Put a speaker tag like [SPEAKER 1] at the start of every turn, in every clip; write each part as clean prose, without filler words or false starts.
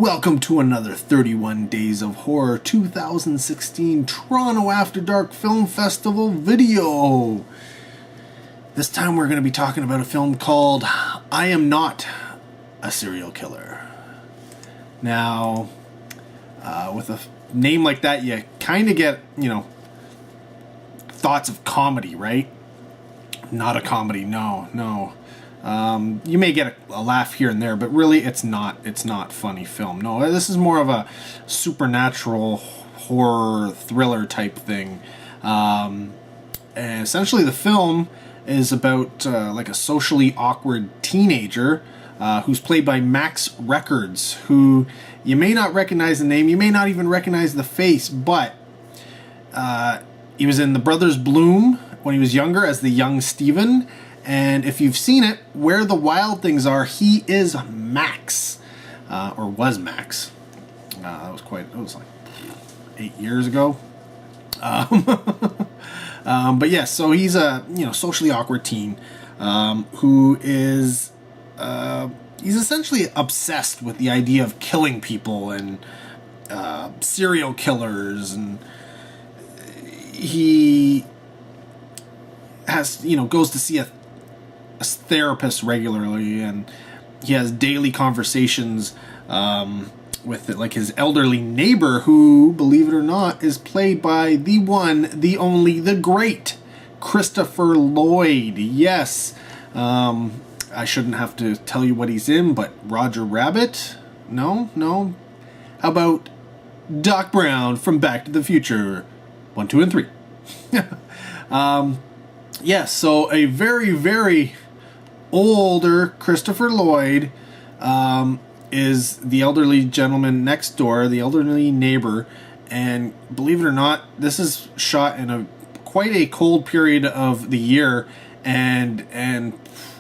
[SPEAKER 1] Welcome to another 31 Days of Horror 2016 Toronto After Dark Film Festival video. This time we're going to be talking about a film called I Am Not a Serial Killer. Now, with a name like that, you kind of get, thoughts of comedy, right? Not a comedy, no. You may get a laugh here and there, but really it's not funny film. No, this is more of a supernatural horror thriller type thing. And essentially the film is about like a socially awkward teenager who's played by Max Records, who you may not recognize the name, you may not even recognize the face, but he was in The Brothers Bloom when he was younger as the young Steven. And if you've seen it, Where the Wild Things Are, he is Max, or was Max. It was like 8 years ago. But yes, so he's a socially awkward teen who is he's essentially obsessed with the idea of killing people and serial killers, and he has goes to see a therapist regularly, and he has daily conversations with his elderly neighbor, who, believe it or not, is played by the one, the only, the great Christopher Lloyd. Yes, I shouldn't have to tell you what he's in, but Roger Rabbit? No. How about Doc Brown from Back to the Future 1, 2, and 3? Yes, so a very, very older Christopher Lloyd is the elderly gentleman next door, the elderly neighbor, and believe it or not, this is shot in quite a cold period of the year, and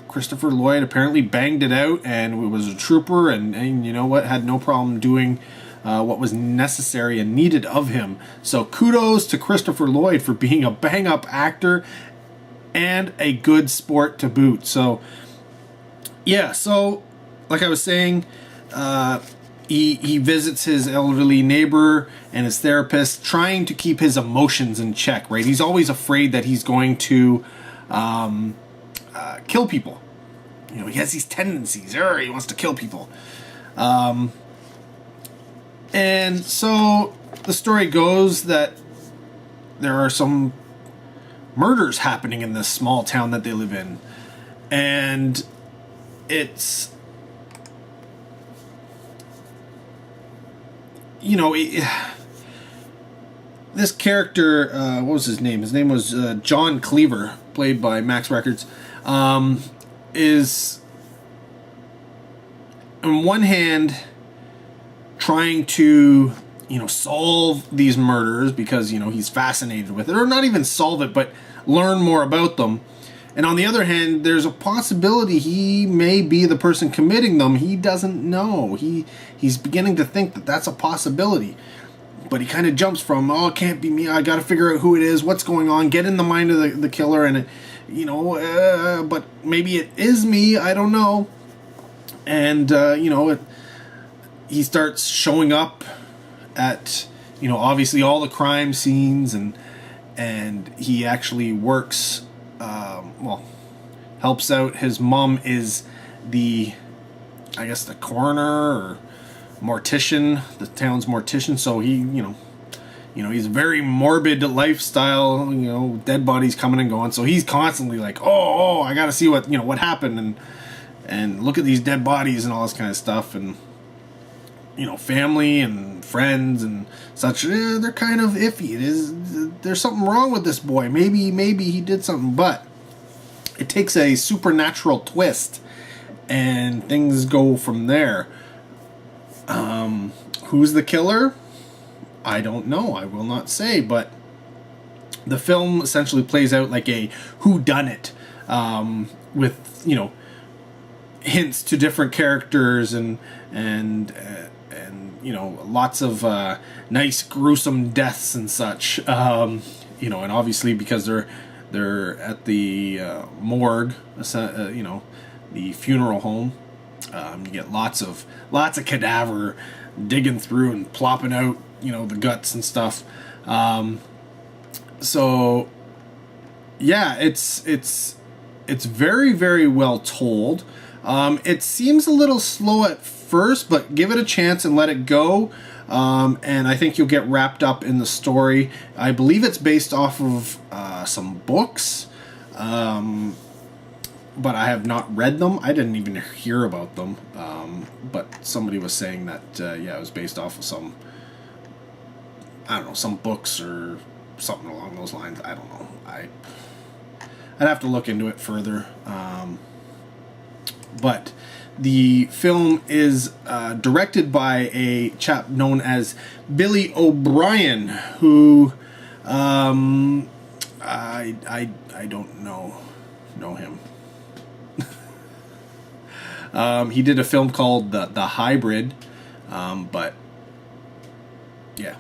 [SPEAKER 1] Christopher Lloyd apparently banged it out and was a trooper, and you know what, had no problem doing what was necessary and needed of him. So kudos to Christopher Lloyd for being a bang-up actor and a good sport to boot. So yeah, so like I was saying, he visits his elderly neighbor and his therapist, trying to keep his emotions in check, right? He's always afraid that he's going to kill people. He has these tendencies. He wants to kill people. And so the story goes that there are some murders happening in this small town that they live in, and it's this character, what was his name? His name was John Cleaver, played by Max Records, is on one hand trying to solve these murders because he's fascinated with it, or not even solve it, but learn more about them. And on the other hand, there's a possibility he may be the person committing them. He doesn't know. He's beginning to think that that's a possibility, but he kind of jumps from, it can't be me, I got to figure out who it is, what's going on, get in the mind of the killer, and but maybe it is me, I don't know. And he starts showing up at obviously all the crime scenes, and he actually works, helps out. His mom is the coroner or mortician, the town's mortician, so he he's a very morbid lifestyle, dead bodies coming and going, so he's constantly like, oh I gotta see what happened, and look at these dead bodies and all this kind of stuff. And family and friends and such, they're kind of iffy. There's something wrong with this boy. Maybe he did something, but it takes a supernatural twist, and things go from there. Who's the killer? I don't know. I will not say, but the film essentially plays out like a whodunit, with hints to different characters and lots of nice gruesome deaths and such, and obviously because they're at the morgue, the funeral home, you get lots of cadaver, digging through and plopping out, the guts and stuff. So yeah, it's very, very well told. It seems a little slow at first, but give it a chance and let it go. And I think you'll get wrapped up in the story. I believe it's based off of some books, but I have not read them. I didn't even hear about them. But somebody was saying that, it was based off of some, I don't know, some books or something along those lines. I don't know. I'd have to look into it further. But the film is directed by a chap known as Billy O'Brien, who I don't know him. He did a film called The Hybrid, but yeah.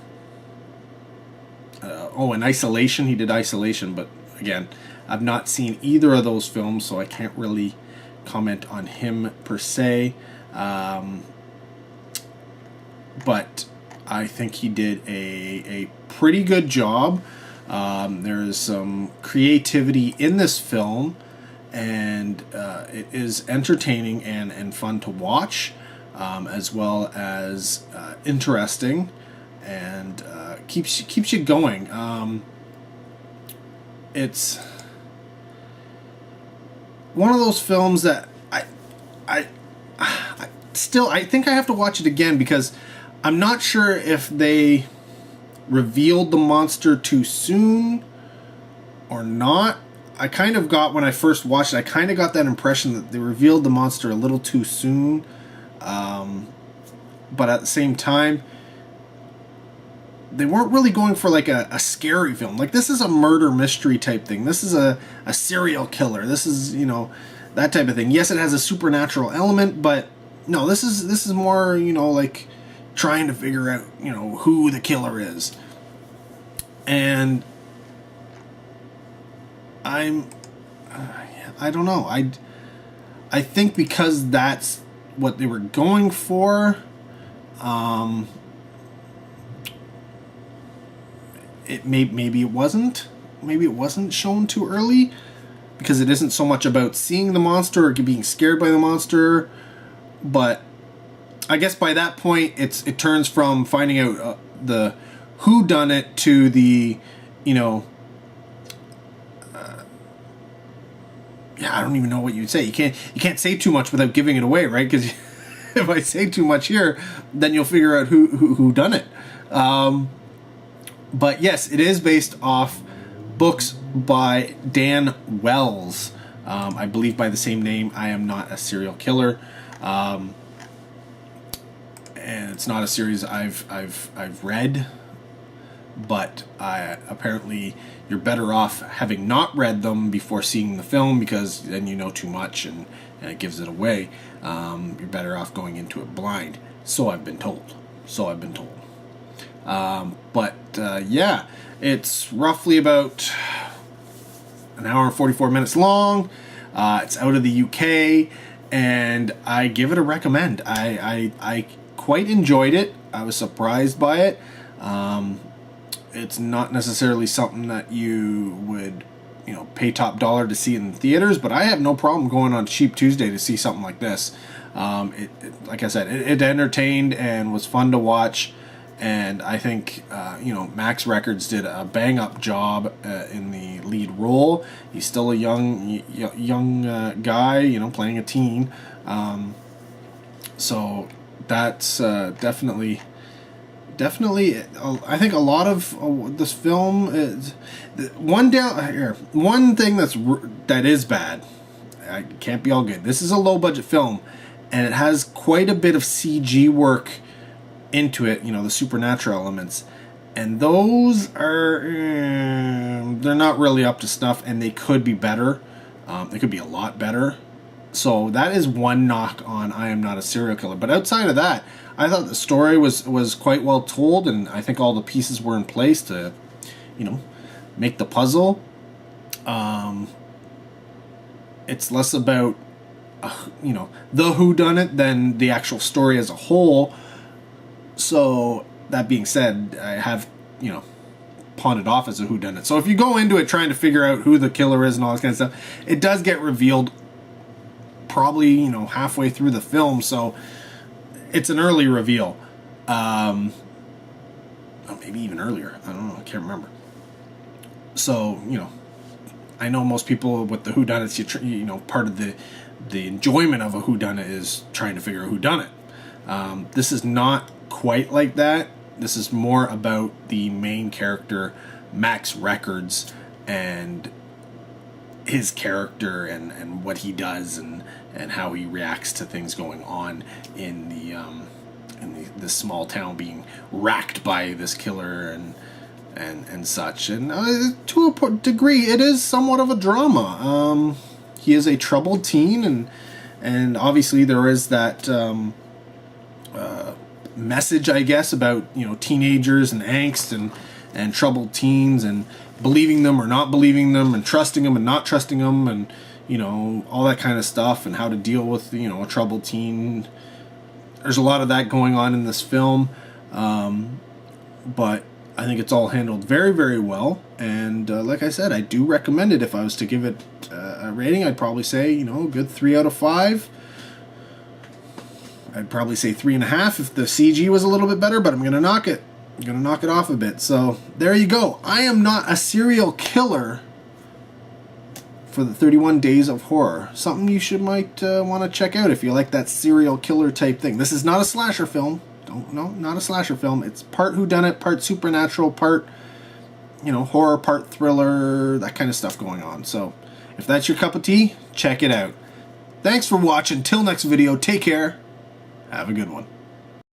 [SPEAKER 1] And Isolation. He did Isolation, but again, I've not seen either of those films, so I can't really comment on him per se. But I think he did a pretty good job. There is some creativity in this film, and it is entertaining and fun to watch, as well as interesting, and keeps you going. It's one of those films that I think I have to watch it again, because I'm not sure if they revealed the monster too soon or not. I kind of got, when I first watched it, I kind of got that impression that they revealed the monster a little too soon. But at the same time, they weren't really going for like a scary film. Like, this is a murder mystery type thing. This is a serial killer. This is, that type of thing. Yes, it has a supernatural element, but no, this is more, like trying to figure out, who the killer is. And I don't know. I think because that's what they were going for, maybe it wasn't shown too early, because it isn't so much about seeing the monster or being scared by the monster. But I guess by that point, it turns from finding out the whodunit to the, I don't even know what you'd say. You can't say too much without giving it away, right? Because if I say too much here, then you'll figure out who done it. But yes, it is based off books by Dan Wells. I believe by the same name. I Am Not a Serial Killer. And it's not a series I've read, but apparently you're better off having not read them before seeing the film, because then you know too much and it gives it away. You're better off going into it blind. So I've been told. But it's roughly about an hour and 44 minutes long. It's out of the UK, and I give it a recommend. I quite enjoyed it. I was surprised by it. It's not necessarily something that you would, pay top dollar to see in theaters, but I have no problem going on Cheap Tuesday to see something like this. Like I said, it entertained and was fun to watch, and I think Max Records did a bang up job in the lead role. He's still a young guy, playing a teen. So that's definitely. I think a lot of this film is one thing that is bad. It can't be all good. This is a low budget film, and it has quite a bit of CG work into it. The supernatural elements, and those are they're not really up to snuff, and they could be better. They could be a lot better. So that is one knock on I Am Not a Serial Killer. But outside of that, I thought the story was quite well told, and I think all the pieces were in place to, make the puzzle. It's less about, the whodunit than the actual story as a whole. So that being said, I have, you know, pawned it off as a whodunit. So if you go into it trying to figure out who the killer is and all this kind of stuff, it does get revealed probably, you know, halfway through the film. So it's an early reveal. Oh, maybe even earlier. I don't know. I can't remember. So, you know, I know most people with the whodunits, you know, part of the enjoyment of a whodunit is trying to figure out who done it. This is not quite like that. This is more about the main character, Max Records, and his character and what he does and how he reacts to things going on in the small town being racked by this killer and such. And to a degree, it is somewhat of a drama. He is a troubled teen, and obviously there is that message, I guess, about, you know, teenagers and angst and troubled teens and believing them or not believing them and trusting them and not trusting them and, you know, all that kind of stuff and how to deal with, you know, a troubled teen. There's a lot of that going on in this film, but I think it's all handled very, very well. And like I said, I do recommend it. If I was to give it a rating, I'd probably say, you know, a good 3 out of 5. I'd probably say 3.5 if the CG was a little bit better, but I'm going to knock it. I'm going to knock it off a bit. So there you go. I am not a serial killer for the 31 Days of Horror. Something you might want to check out if you like that serial killer type thing. This is not a slasher film. Not a slasher film. It's part whodunit, part supernatural, part, you know, horror, part thriller, that kind of stuff going on. So if that's your cup of tea, check it out. Thanks for watching. Till next video, take care. Have a good one.